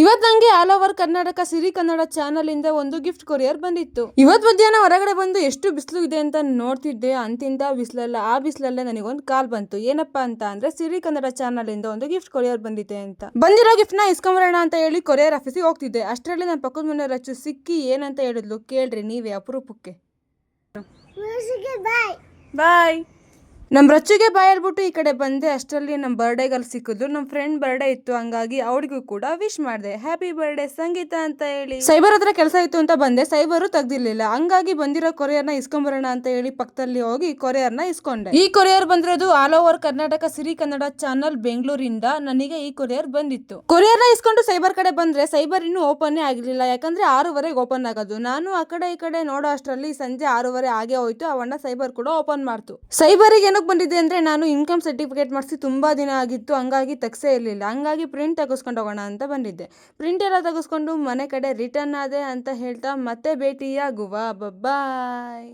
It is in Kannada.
ಇವತ್ತು ನಂಗೆ ಆಲ್ ಓವರ್ ಕರ್ನಾಟಕ ಸಿರಿ ಕನ್ನಡ ಚಾನಲ್ ಇಂದ ಒಂದು ಗಿಫ್ಟ್ ಕೊರಿಯರ್ ಬಂದಿತ್ತು. ಇವತ್ತು ಮಧ್ಯಾಹ್ನ ಹೊರಗಡೆ ಬಂದು ಎಷ್ಟು ಬಿಸಿಲು ಇದೆ ಅಂತ ನೋಡ್ತಿದ್ದೆ. ಅಂತಿಂತ ಬಿಸಿಲಲ್ಲ, ಆ ಬಿಸಿಲಲ್ಲೇ ನನಗೊಂದು ಕಾಲ್ ಬಂತು. ಏನಪ್ಪಾ ಅಂತ ಅಂದ್ರೆ ಸಿರಿ ಕನ್ನಡ ಚಾನಲ್ ಇಂದ ಒಂದು ಗಿಫ್ಟ್ ಕೊರಿಯರ್ ಬಂದಿದೆ ಅಂತ. ಬಂದಿರೋ ಗಿಫ್ಟ್ ನ ಇಸ್ಕೊಂಬರೋಣ ಅಂತ ಹೇಳಿ ಕೊರಿಯರ್ ಆಫೀಸಿಗೆ ಹೋಗ್ತಿದ್ದೆ. ಅಷ್ಟರಲ್ಲಿ ನನ್ನ ಪಕ್ಕದ ಮನೆ ರಚ್ಚು ಸಿಕ್ಕಿ ಏನಂತ ಹೇಳಿದ್ಲು ಕೇಳ್ರಿ ನೀವೇ ಅಪರೂಪಕ್ಕೆ. ಬಾಯ್. ನಮ್ಮ ರಚ್ಚುಗೆ ಬಾಯ್ ಹೇಳ್ಬಿಟ್ಟು ಈ ಕಡೆ ಬಂದೆ. ಅಷ್ಟರಲ್ಲಿ ನಮ್ಮ ಬರ್ಡೇಗಲ್ಲಿ ಸಿಕ್ಕಿದ್ರು. ನಮ್ಮ ಫ್ರೆಂಡ್ ಬರ್ಡೇ ಇತ್ತು, ಹಂಗಾಗಿ ಅವಳಿಗೂ ಕೂಡ ವಿಶ್ ಮಾಡಿದೆ. ಹ್ಯಾಪಿ ಬರ್ಡೇ ಸಂಗೀತ ಅಂತ ಹೇಳಿ. ಸೈಬರ್ ಹತ್ರ ಕೆಲಸ ಇತ್ತು ಅಂತ ಬಂದೆ. ಸೈಬರು ತೆಗ್ದಿರ್ಲಿಲ್ಲ, ಹಂಗಾಗಿ ಬಂದಿರೋ ಕೊರಿಯರ್ನ ಇಸ್ಕೊಂಬರೋಣ ಅಂತ ಹೇಳಿ ಪಕ್ಕದಲ್ಲಿ ಹೋಗಿ ಕೊರಿಯರ್ನ ಇಸ್ಕೊಂಡೆ. ಈ ಕೊರಿಯರ್ ಬಂದಿರೋದು ಆಲ್ ಓವರ್ ಕರ್ನಾಟಕ ಸಿರಿ ಕನ್ನಡ ಚಾನಲ್ ಬೆಂಗಳೂರಿಂದ ನನಗೆ ಈ ಕೊರಿಯರ್ ಬಂದಿತ್ತು. ಕೊರಿಯರ್ನ ಇಸ್ಕೊಂಡು ಸೈಬರ್ ಕಡೆ ಬಂದ್ರೆ ಸೈಬರ್ ಇನ್ನೂ ಓಪನ್ ಆಗಿರ್ಲಿಲ್ಲ, ಯಾಕಂದ್ರೆ 6:30ಗೆ ಓಪನ್ ಆಗೋದು. ನಾನು ಆ ಕಡೆ ಈ ಕಡೆ ನೋಡೋ ಅಷ್ಟರಲ್ಲಿ ಸಂಜೆ 6:30 ಆಗೇ ಹೋಯ್ತು. ಅವಣ್ಣ ಸೈಬರ್ ಕೂಡ ಓಪನ್ ಮಾಡ್ತು. ಸೈಬರಿಗೆ ಬಂದಿದೆ ಅಂದ್ರೆ ನಾನು ಇನ್ಕಮ್ ಸರ್ಟಿಫಿಕೇಟ್ ಮಾಡಿಸಿ ತುಂಬಾ ದಿನ ಆಗಿತ್ತು, ಹಂಗಾಗಿ ತೆಗ್ಸೇ ಇರಲಿಲ್ಲ. ಹಂಗಾಗಿ ಪ್ರಿಂಟ್ ತೆಗೆಸ್ಕೊಂಡು ಹೋಗೋಣ ಅಂತ ಬಂದಿದ್ದೆ. ಪ್ರಿಂಟ್ ಎಲ್ಲ ತೆಗೆಸ್ಕೊಂಡು ಮನೆ ಕಡೆ ರಿಟರ್ನ್ ಆದೆ ಅಂತ ಹೇಳ್ತಾ ಮತ್ತೆ ಭೇಟಿಯಾಗುವ. ಬಾಯ್.